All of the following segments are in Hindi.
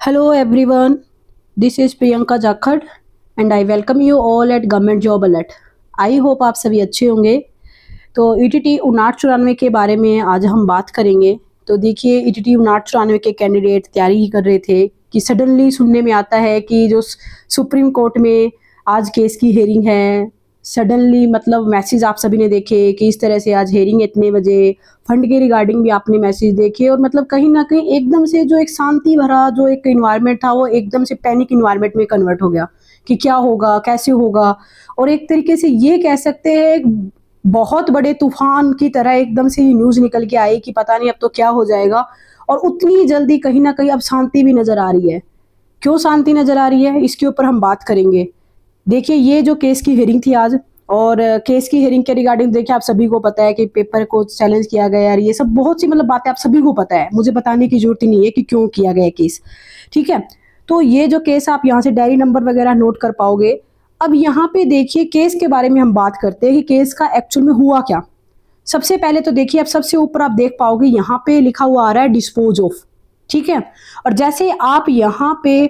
Hello everyone, this is Priyanka Jakhar and I welcome you all at government job alert. I hope आप सभी अच्छे होंगे। तो ईटीटी 5994 के बारे में आज हम बात करेंगे। तो देखिए, ईटीटी 5994 के कैंडिडेट तैयारी ही कर रहे थे कि सडनली सुनने में आता है कि जो सुप्रीम कोर्ट में आज केस की हेयरिंग है। सडनली मतलब मैसेज आप सभी ने देखे कि इस तरह से आज हेयरिंग है इतने बजे, फंड के रिगार्डिंग भी आपने मैसेज देखे, और मतलब कहीं ना कहीं एकदम से जो एक शांति भरा जो एक इन्वायरमेंट था वो एकदम से पैनिक इन्वायरमेंट में कन्वर्ट हो गया कि क्या होगा, कैसे होगा। और एक तरीके से ये कह सकते हैं बहुत बड़े तूफान की तरह एकदम से ये न्यूज़ निकल के आई कि पता नहीं अब तो क्या हो जाएगा। और उतनी जल्दी कहीं ना कहीं अब शांति भी नज़र आ रही है। क्यों शांति नज़र आ रही है, इसके ऊपर हम बात करेंगे। देखिए, ये जो केस की हेयरिंग थी आज, और केस की हेयरिंग के रिगार्डिंग देखिए आप सभी को पता है कि पेपर को चैलेंज किया गया है। ये सब बहुत सी मतलब बातें आप सभी को पता है, मुझे बताने की जरूरत ही नहीं है कि क्यों किया गया केस। ठीक है, तो ये जो केस आप यहाँ से डायरी नंबर वगैरह नोट कर पाओगे। अब यहाँ पे देखिए, केस के बारे में हम बात करते हैं कि केस का एक्चुअल में हुआ क्या। सबसे पहले तो देखिए, अब सबसे ऊपर आप देख पाओगे यहाँ पे लिखा हुआ आ रहा है डिस्पोज ऑफ। ठीक है, और जैसे आप यहाँ पे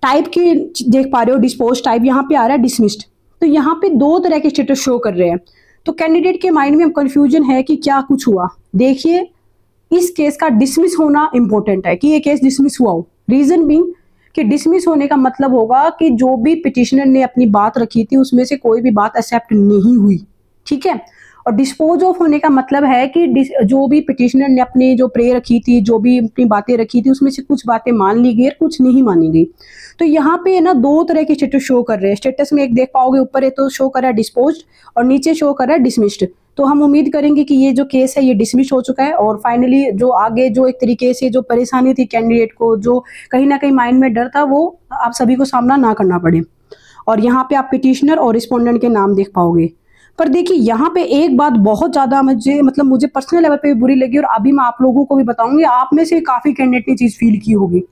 टाइप के देख पा रहे हो डिस्पोज टाइप, यहाँ पे आ रहा है डिसमिस्ड। तो यहाँ पे दो तरह के स्टेटस शो कर रहे हैं। तो कैंडिडेट के माइंड में कंफ्यूजन है कि क्या कुछ हुआ। देखिए, इस केस का डिसमिस होना इंपॉर्टेंट है कि ये केस डिसमिस हुआ हो। रीजन बीइंग कि डिसमिस होने का मतलब होगा कि जो भी पिटिशनर ने अपनी बात रखी थी उसमें से कोई भी बात एक्सेप्ट नहीं हुई। ठीक है, और डिस्पोज ऑफ होने का मतलब है कि जो भी पिटिशनर ने अपनी जो प्रे रखी थी, जो भी अपनी बातें रखी थी, उसमें से कुछ बातें मान ली गई और कुछ नहीं मानी गई। तो यहाँ पे ना दो तरह के स्टेटस शो कर रहे हैं। स्टेटस में एक देख पाओगे, ऊपर है तो शो कर रहा है डिस्पोज्ड और नीचे शो कर रहा है डिसमिस्ड। तो हम उम्मीद करेंगे कि ये जो केस है ये डिसमिस हो चुका है, और फाइनली जो आगे जो एक तरीके से जो परेशानी थी कैंडिडेट को, जो कहीं ना कहीं माइंड में डर था, वो आप सभी को सामना ना करना पड़े। और यहाँ पे आप पिटिशनर और रिस्पोंडेंट के नाम देख पाओगे। पर देखिए, यहाँ पे एक बात बहुत ज्यादा मुझे पर्सनल लेवल पे भी बुरी लगी, और अभी मैं आप लोगों को भी बताऊंगी। आप में से काफी कैंडिडेट ने चीज फील की होगी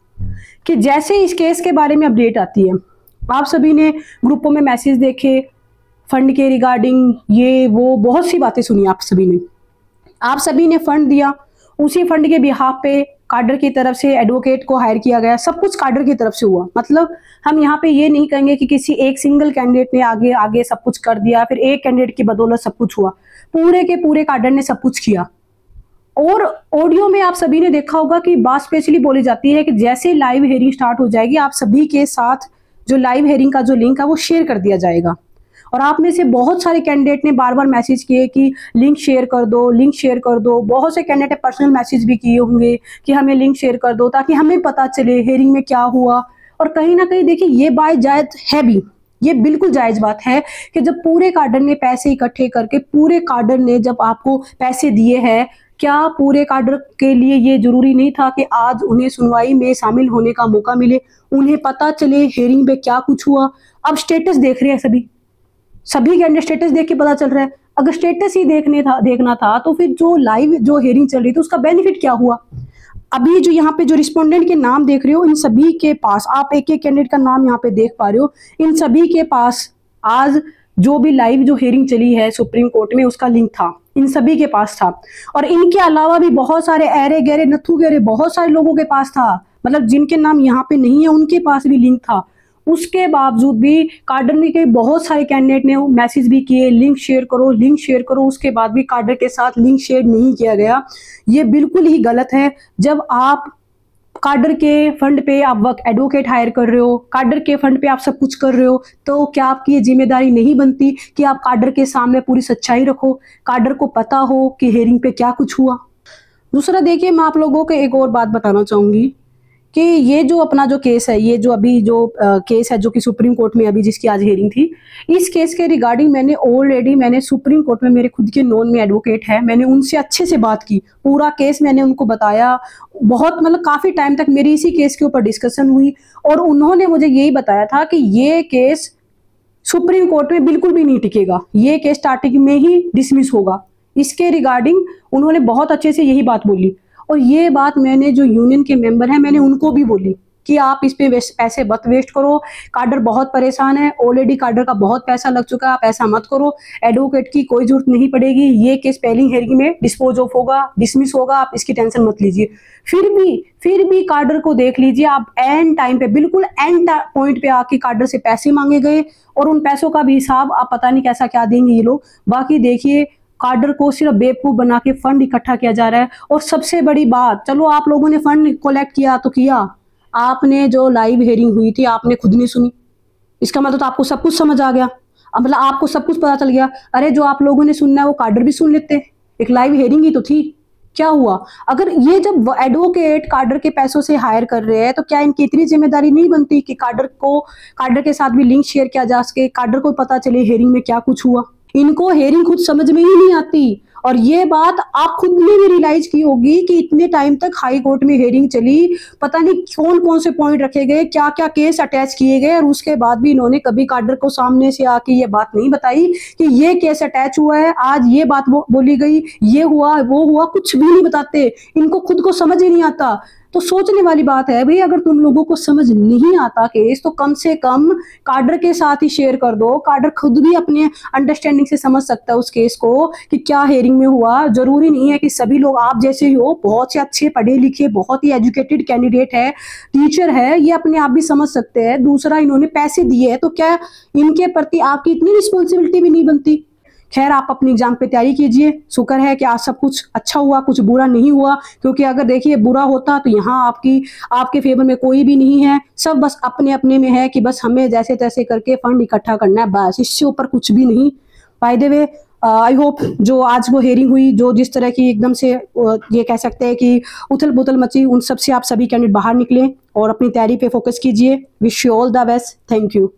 कि जैसे इस केस के बारे में अपडेट आती है, आप सभी ने ग्रुपों में मैसेज देखे, फंड के रिगार्डिंग ये वो बहुत सी बातें सुनी। आप सभी ने फंड दिया, उसी फंड के बिहाफ पे काडर की तरफ से एडवोकेट को हायर किया गया। सब कुछ काडर की तरफ से हुआ। मतलब हम यहाँ पे ये नहीं कहेंगे कि किसी एक सिंगल कैंडिडेट ने आगे आगे सब कुछ कर दिया, फिर एक कैंडिडेट की बदौलत सब कुछ हुआ। पूरे के पूरे काडर ने सब कुछ किया। और ऑडियो में आप सभी ने देखा होगा कि बात स्पेशली बोली जाती है कि जैसे लाइव हेयरिंग स्टार्ट हो जाएगी, आप सभी के साथ जो लाइव हेयरिंग का जो लिंक है वो शेयर कर दिया जाएगा। और आप में से बहुत सारे कैंडिडेट ने बार बार मैसेज किए कि लिंक शेयर कर दो, लिंक शेयर कर दो। बहुत से कैंडिडेट पर्सनल मैसेज भी किए होंगे कि हमें लिंक शेयर कर दो ताकि हमें पता चले हेयरिंग में क्या हुआ। और कहीं ना कहीं देखिए, ये बात जायज है भी, ये बिल्कुल जायज बात है कि जब पूरे काडर ने पैसे इकट्ठे करके, पूरे काडर ने जब आपको पैसे दिए हैं, क्या पूरे काडर के लिए ये जरूरी नहीं था कि आज उन्हें सुनवाई में शामिल होने का मौका मिले, उन्हें पता चले हेयरिंग में क्या कुछ हुआ। अब स्टेटस देख रहे हैं सभी कैंडिडेट, स्टेटस देख के पता चल रहा है। अगर स्टेटस ही देखना था तो फिर जो लाइव जो हेयरिंग चल रही थी उसका बेनिफिट क्या हुआ। अभी जो यहाँ पे जो रिस्पोंडेंट के नाम देख रहे हो, इन सभी के पास आप एक एक कैंडिडेट का नाम यहाँ पे देख पा रहे हो। इन सभी के पास आज जो भी लाइव जो हेयरिंग चली है सुप्रीम कोर्ट में उसका लिंक था, इन सभी के पास था। और इनके अलावा भी बहुत सारे ऐरे गहरे नथु गहरे बहुत सारे लोगों के पास था। मतलब जिनके नाम यहाँ पे नहीं है उनके पास भी लिंक था। उसके बावजूद भी काडर में के बहुत सारे कैंडिडेट ने मैसेज भी किए, लिंक शेयर करो, लिंक शेयर करो। उसके बाद भी काडर के साथ लिंक शेयर नहीं किया गया। ये बिल्कुल ही गलत है। जब आप काडर के फंड पे आप एडवोकेट हायर कर रहे हो, काडर के फंड पे आप सब कुछ कर रहे हो, तो क्या आपकी ये जिम्मेदारी नहीं बनती कि आप काडर के सामने पूरी सच्चाई रखो, काडर को पता हो कि हेयरिंग पे क्या कुछ हुआ। दूसरा देखिए, मैं आप लोगों को एक और बात बताना चाहूंगी कि ये जो अपना जो केस है, ये जो अभी जो केस है जो कि सुप्रीम कोर्ट में अभी जिसकी आज हेयरिंग थी, इस केस के रिगार्डिंग मैंने सुप्रीम कोर्ट में मेरे खुद के नोन में एडवोकेट है, मैंने उनसे अच्छे से बात की। पूरा केस मैंने उनको बताया। बहुत मतलब काफी टाइम तक मेरी इसी केस के ऊपर डिस्कशन हुई, और उन्होंने मुझे यही बताया था कि ये केस सुप्रीम कोर्ट में बिल्कुल भी नहीं टिकेगा, ये केस स्टार्टिंग में ही डिसमिस होगा। इसके रिगार्डिंग उन्होंने बहुत अच्छे से यही बात बोली। और ये बात मैंने जो यूनियन के मेंबर हैं मैंने उनको भी बोली कि आप इस पे पैसे मत वेस्ट करो। कार्डर बहुत परेशान है, ऑलरेडी कार्डर का बहुत पैसा लग चुका है, आप ऐसा मत करो। एडवोकेट की कोई जरूरत नहीं पड़ेगी, ये केस पहली हियरिंग में डिस्पोज ऑफ होगा, डिसमिस होगा, आप इसकी टेंशन मत लीजिए। फिर भी कार्डर को देख लीजिए, आप एंड टाइम पे, बिल्कुल एंड पॉइंट पे आके कार्डर से पैसे मांगे गए और उन पैसों का भी हिसाब आप पता नहीं कैसा क्या देंगे ये लोग। बाकी देखिए, कार्डर को सिर्फ बेवकूफ बना के फंड इकट्ठा किया जा रहा है। और सबसे बड़ी बात, चलो आप लोगों ने फंड कलेक्ट किया तो किया, आपने जो लाइव हियरिंग हुई थी आपने खुद नहीं सुनी। इसका मतलब तो आपको सब कुछ समझ आ गया, अब मतलब आपको सब कुछ पता चल गया। अरे जो आप लोगों ने सुनना है वो कार्डर भी सुन लेते, एक लाइव हियरिंग ही तो थी। क्या हुआ? अगर ये जब एडवोकेट कार्डर के पैसों से हायर कर रहे हैं तो क्या इनकी इतनी जिम्मेदारी नहीं बनती कि कार्डर के साथ भी लिंक शेयर किया जा सके, कार्डर को पता चले हियरिंग में क्या कुछ हुआ। इनको हियरिंग खुद समझ में ही नहीं आती। और ये बात आप खुद ने भी रियलाइज की होगी कि इतने टाइम तक हाई कोर्ट में हियरिंग चली, पता नहीं कौन कौन से पॉइंट रखे गए, क्या क्या केस अटैच किए गए, और उसके बाद भी इन्होंने कभी कार्डर को सामने से आके ये बात नहीं बताई कि ये केस अटैच हुआ है, आज ये बात बोली गई, ये हुआ वो हुआ, कुछ भी नहीं बताते। इनको खुद को समझ ही नहीं आता। तो सोचने वाली बात है भाई, अगर तुम लोगों को समझ नहीं आता केस तो कम से कम कार्डर के साथ ही शेयर कर दो। कार्डर खुद भी अपने अंडरस्टैंडिंग से समझ सकता है उस केस को कि क्या हियरिंग में हुआ। जरूरी नहीं है कि सभी लोग आप जैसे ही हो, बहुत से अच्छे पढ़े लिखे, बहुत ही एजुकेटेड कैंडिडेट है, टीचर है, ये अपने आप भी समझ सकते हैं। दूसरा, इन्होंने पैसे दिए हैं तो क्या इनके प्रति आपकी इतनी रिस्पॉन्सिबिलिटी भी नहीं बनती? खैर, आप अपनी एग्जाम पे तैयारी कीजिए। शुक्र है कि आज सब कुछ अच्छा हुआ, कुछ बुरा नहीं हुआ, क्योंकि अगर देखिए बुरा होता तो यहाँ आपके फेवर में कोई भी नहीं है। सब बस अपने अपने में है कि बस हमें जैसे तैसे करके फंड इकट्ठा करना है, बस, इससे ऊपर कुछ भी नहीं। By the way, I hope जो आज वो हियरिंग हुई, जो जिस तरह की एकदम से ये कह सकते हैं कि उथल पुथल मची, उन सब से आप सभी कैंडिडेट बाहर निकलें और अपनी तैयारी पे फोकस कीजिए। Wish you all the best. Thank you.